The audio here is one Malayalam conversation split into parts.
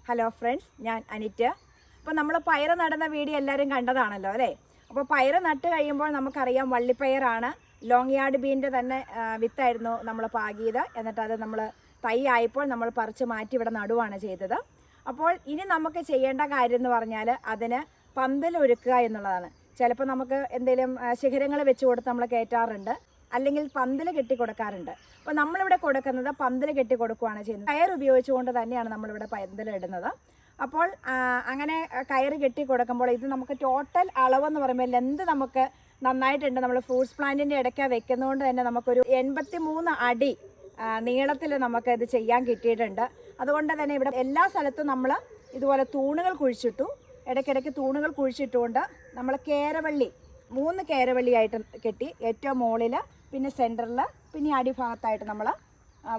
ഹലോ ഫ്രണ്ട്സ്, ഞാൻ അനിറ്റ്. അപ്പോൾ നമ്മൾ പയർ നടുന്ന വീഡിയോ എല്ലാവരും കണ്ടതാണല്ലോ അല്ലേ? അപ്പോൾ പയർ നട്ട് കഴിയുമ്പോൾ നമുക്കറിയാം വള്ളിപ്പയറാണ്. ലോങ് യാർഡ് ബീൻ്റെ തന്നെ വിത്തായിരുന്നു നമ്മൾ പാകിയത്. എന്നിട്ട് അത് നമ്മൾ തൈ ആയപ്പോൾ നമ്മൾ പറിച്ച് മാറ്റി ഇവിടെ നടുവാണ് ചെയ്തത്. അപ്പോൾ ഇനി നമുക്ക് ചെയ്യേണ്ട കാര്യം എന്ന് പറഞ്ഞാൽ അതിന് പന്തൽ ഒരുക്കുക എന്നുള്ളതാണ്. ചിലപ്പോൾ നമുക്ക് എന്തെങ്കിലും ശിഖരങ്ങൾ വെച്ച് കൊടുത്ത് നമ്മൾ കയറ്റാറുണ്ട്, അല്ലെങ്കിൽ പന്തൽ കെട്ടി കൊടുക്കാറുണ്ട്. അപ്പോൾ നമ്മളിവിടെ കൊടുക്കുന്നത് പന്തൽ കെട്ടി കൊടുക്കുകയാണ് ചെയ്യുന്നത്. കയർ ഉപയോഗിച്ചുകൊണ്ട് തന്നെയാണ് നമ്മളിവിടെ പന്തൽ ഇടുന്നത്. അപ്പോൾ അങ്ങനെ കയർ കെട്ടി കൊടുക്കുമ്പോൾ ഇത് നമുക്ക് ടോട്ടൽ അളവെന്ന് പറയുമ്പോൾ ലെന്ത് നമുക്ക് നന്നായിട്ടുണ്ട്. നമ്മൾ ഫ്രൂട്ട്സ് പ്ലാന്റിൻ്റെ ഇടയ്ക്ക് വെക്കുന്നതുകൊണ്ട് തന്നെ നമുക്കൊരു 83 അടി നീളത്തിൽ നമുക്ക് ഇത് ചെയ്യാൻ കിട്ടിയിട്ടുണ്ട്. അതുകൊണ്ട് തന്നെ ഇവിടെ എല്ലാ സ്ഥലത്തും നമ്മൾ ഇതുപോലെ തൂണുകൾ കുഴിച്ചിട്ടു. ഇടയ്ക്കിടയ്ക്ക് തൂണുകൾ കുഴിച്ചിട്ടുകൊണ്ട് നമ്മൾ കേരവള്ളി 3 കേരവള്ളിയായിട്ട് കെട്ടി, ഏറ്റവും മുകളിൽ, പിന്നെ സെൻറ്ററിൽ, പിന്നെ അടിഭാഗത്തായിട്ട് നമ്മൾ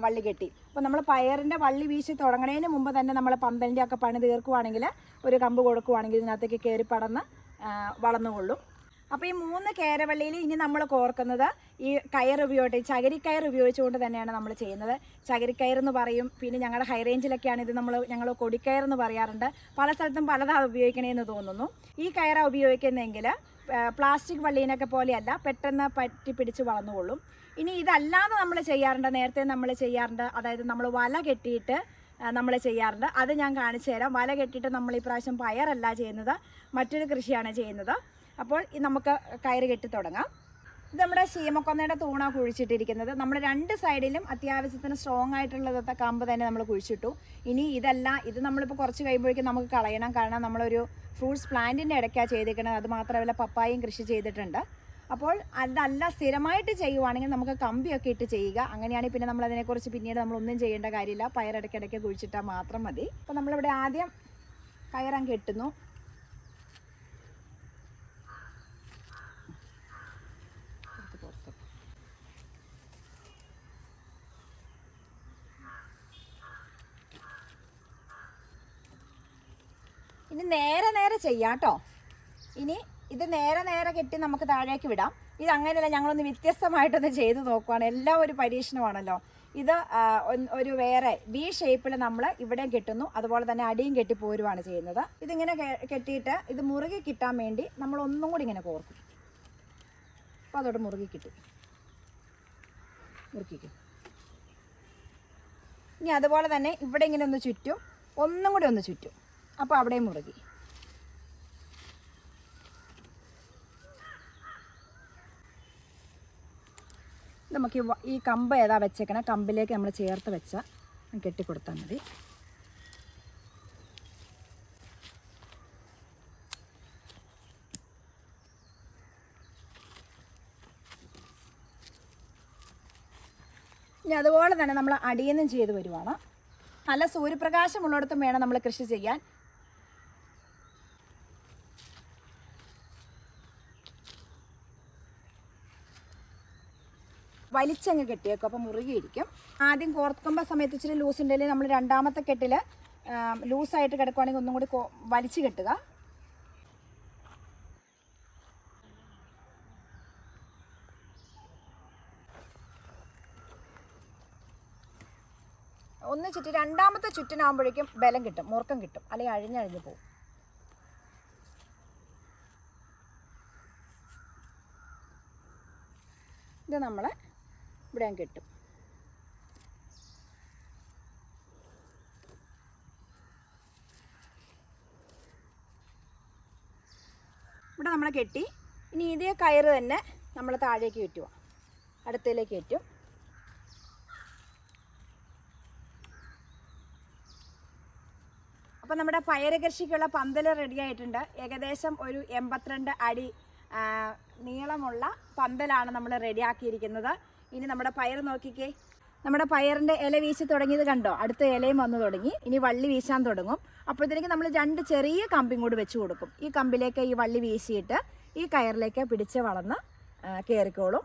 വള്ളി കെട്ടി. അപ്പോൾ നമ്മൾ പയറിൻ്റെ വള്ളി വീശി തുടങ്ങുന്നതിന് മുമ്പ് തന്നെ നമ്മൾ പന്തലിൻ്റെ ഒക്കെ പണി തീർക്കുവാണെങ്കിൽ, ഒരു കമ്പ് കൊടുക്കുവാണെങ്കിൽ ഇതിനകത്തേക്ക് കയറി പടന്ന് വളർന്നുകൊള്ളും. അപ്പോൾ ഈ 3 കേരവള്ളിയിൽ ഇനി നമ്മൾ കോർക്കുന്നത് ഈ കയർ ഉപയോഗിച്ച്, ചകിരിക്കയർ ഉപയോഗിച്ചുകൊണ്ട് തന്നെയാണ് നമ്മൾ ചെയ്യുന്നത്. ചകിരിക്കയർ എന്ന് പറയും, പിന്നെ ഞങ്ങളുടെ ഹൈ റേഞ്ചിലൊക്കെയാണ് ഇത് ഞങ്ങൾ കൊടിക്കയർ എന്ന് പറയാറുണ്ട്. പല സ്ഥലത്തും പലതാണ് ഉപയോഗിക്കണേന്ന് തോന്നുന്നു. ഈ കയറാണ് ഉപയോഗിക്കുന്നതെങ്കിൽ പ്ലാസ്റ്റിക് വള്ളീനൊക്കെ പോലെയല്ല, പെട്ടെന്ന് പറ്റി പിടിച്ച് വളർന്നുകൊള്ളും. ഇനി ഇതല്ലാതെ നമ്മൾ ചെയ്യാറുണ്ട്, നേരത്തെ നമ്മൾ ചെയ്യാറുണ്ട്, അതായത് നമ്മൾ വല കെട്ടിയിട്ട് നമ്മൾ ചെയ്യാറുണ്ട്. അത് ഞാൻ കാണിച്ചു തരാം. വല കെട്ടിയിട്ട് നമ്മൾ ഈ പ്രാവശ്യം പയറല്ല ചെയ്യുന്നത്, മറ്റൊരു കൃഷിയാണ് ചെയ്യുന്നത്. അപ്പോൾ നമുക്ക് കയറ് കെട്ടി തുടങ്ങാം. ഇത് നമ്മുടെ ശീമക്കൊന്നയുടെ തൂണാണ് കുഴിച്ചിട്ടിരിക്കുന്നത്. നമ്മൾ 2 സൈഡിലും അത്യാവശ്യത്തിന് സ്ട്രോങ് ആയിട്ടുള്ളതൊക്കെ കമ്പ് തന്നെ നമ്മൾ കുഴിച്ചിട്ടു. ഇനി ഇതല്ല, ഇത് നമ്മളിപ്പോൾ കുറച്ച് കഴിയുമ്പോഴേക്കും നമുക്ക് കളയണം. കാരണം നമ്മളൊരു ഫ്രൂട്ട്സ് പ്ലാന്റിൻ്റെ ഇടയ്ക്കാണ് ചെയ്തിരിക്കുന്നത്. അത് മാത്രമല്ല പപ്പായയും കൃഷി ചെയ്തിട്ടുണ്ട്. അപ്പോൾ അതല്ല, സ്ഥിരമായിട്ട് ചെയ്യുവാണെങ്കിൽ നമുക്ക് കമ്പിയൊക്കെ ഇട്ട് ചെയ്യുക. അങ്ങനെയാണെങ്കിൽ പിന്നെ നമ്മളതിനെക്കുറിച്ച് പിന്നീട് നമ്മളൊന്നും ചെയ്യേണ്ട കാര്യമില്ല. പയറിടയ്ക്കിടയ്ക്ക് കുഴിച്ചിട്ടാൽ മാത്രം മതി. അപ്പോൾ നമ്മളിവിടെ ആദ്യം കയറാൻ കെട്ടുന്നു. ഇനി നേരെ ചെയ്യാം കേട്ടോ. ഇനി ഇത് നേരെ കെട്ടി നമുക്ക് താഴേക്ക് വിടാം. ഇത് അങ്ങനെയല്ല, ഞങ്ങളൊന്ന് വ്യത്യസ്തമായിട്ടൊന്ന് ചെയ്ത് നോക്കുവാണ്. എല്ലാം ഒരു പരീക്ഷണമാണല്ലോ. ഇത് ഒരു വേറെ വി ഷേപ്പിൽ നമ്മൾ ഇവിടെയും കെട്ടുന്നു, അതുപോലെ തന്നെ അടിയും കെട്ടി പോരുവാണ് ചെയ്യുന്നത്. ഇതിങ്ങനെ കെട്ടിയിട്ട് ഇത് മുറുകി കിട്ടാൻ വേണ്ടി നമ്മൾ ഒന്നും കൂടി ഇങ്ങനെ കോർക്കും. അപ്പോൾ അതോട്ട് മുറുകിക്കും. ഇനി അതുപോലെ തന്നെ ഇവിടെ ഇങ്ങനെ ഒന്ന് ചുറ്റും, ഒന്നും കൂടി ഒന്ന് ചുറ്റും. അപ്പോൾ അവിടെയും മുറുകി. നമുക്ക് ഈ കമ്പ് ഏതാ വെച്ചേക്കണേ, കമ്പിലേക്ക് നമ്മൾ ചേർത്ത് വെച്ചാൽ കെട്ടിക്കൊടുത്താൽ മതി. ഇനി അതുപോലെ തന്നെ നമ്മൾ അടിയിൽ നിന്നും ചെയ്ത് വരുവാണ്. നല്ല സൂര്യപ്രകാശമുള്ളിടത്തും വേണം നമ്മൾ കൃഷി ചെയ്യാൻ. വലിച്ചങ്ങ് കെട്ടിയേക്കും, അപ്പോൾ മുറുകിയിരിക്കും. ആദ്യം കോർക്കുമ്പോൾ സമയത്ത് ഇച്ചിരി ലൂസ് ഉണ്ടെങ്കിൽ നമ്മൾ രണ്ടാമത്തെ കെട്ടിൽ ലൂസായിട്ട് കിടക്കുവാണെങ്കിൽ ഒന്നും കൂടി വലിച്ചു കെട്ടുക. ഒന്ന് ചുറ്റി രണ്ടാമത്തെ ചുറ്റിനാകുമ്പോഴേക്കും ബലം കിട്ടും, മുറുക്കം കിട്ടും, അല്ലെങ്കിൽ അഴിഞ്ഞഴിഞ്ഞ് പോകും. ഇത് നമ്മൾ ഇവിടെ കെട്ടും. ഇവിടെ നമ്മൾ കെട്ടി. ഇനി ഇതേ കയറ് തന്നെ നമ്മൾ താഴേക്ക് കയറ്റുക, അടുത്തയിലേക്ക് കയറ്റും. അപ്പോൾ നമ്മുടെ പയർ കൃഷിക്കുള്ള പന്തൽ റെഡി ആയിട്ടുണ്ട്. ഏകദേശം ഒരു 82 അടി നീളമുള്ള പന്തലാണ് നമ്മൾ റെഡിയാക്കിയിരിക്കുന്നത്. ഇനി നമ്മുടെ പയർ നോക്കിക്കേ. നമ്മുടെ പയറിൻ്റെ ഇല വീശി തുടങ്ങിയത് കണ്ടോ? അടുത്ത ഇലയും വന്നു തുടങ്ങി. ഇനി വള്ളി വീശാൻ തുടങ്ങും. അപ്പോഴത്തേക്ക് നമ്മൾ 2 ചെറിയ കമ്പും കൂടി വെച്ച് കൊടുക്കും. ഈ കമ്പിലേക്ക് ഈ വള്ളി വീശിയിട്ട് ഈ കയറിലേക്ക് പിടിച്ച് വളർന്ന് കയറിക്കോളും.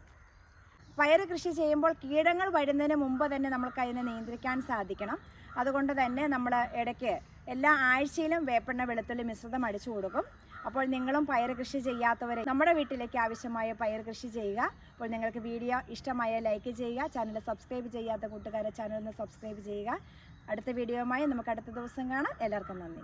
പയർ കൃഷി ചെയ്യുമ്പോൾ കീടങ്ങൾ വരുന്നതിന് മുമ്പ് തന്നെ നമുക്ക് അതിനെ നിയന്ത്രിക്കാൻ സാധിക്കണം. അതുകൊണ്ട് തന്നെ നമ്മൾ ഇടയ്ക്ക് എല്ലാ ആഴ്ചയിലും വേപ്പെണ്ണ വെളുത്തുള്ളി മിശ്രിതം അടിച്ചു കൊടുക്കും. അപ്പോൾ നിങ്ങളും പയർ കൃഷി ചെയ്യാത്തവരെ നമ്മുടെ വീട്ടിലേക്ക് ആവശ്യമായ പയർ കൃഷി ചെയ്യുക. അപ്പോൾ നിങ്ങൾക്ക് വീഡിയോ ഇഷ്ടമായ ലൈക്ക് ചെയ്യുക. ചാനൽ സബ്സ്ക്രൈബ് ചെയ്യാത്ത കൂട്ടുകാരെ ചാനൽ ഒന്ന് സബ്സ്ക്രൈബ് ചെയ്യുക. അടുത്ത വീഡിയോയുമായി നമുക്ക് അടുത്ത ദിവസം കാണാം. എല്ലാവർക്കും നന്ദി.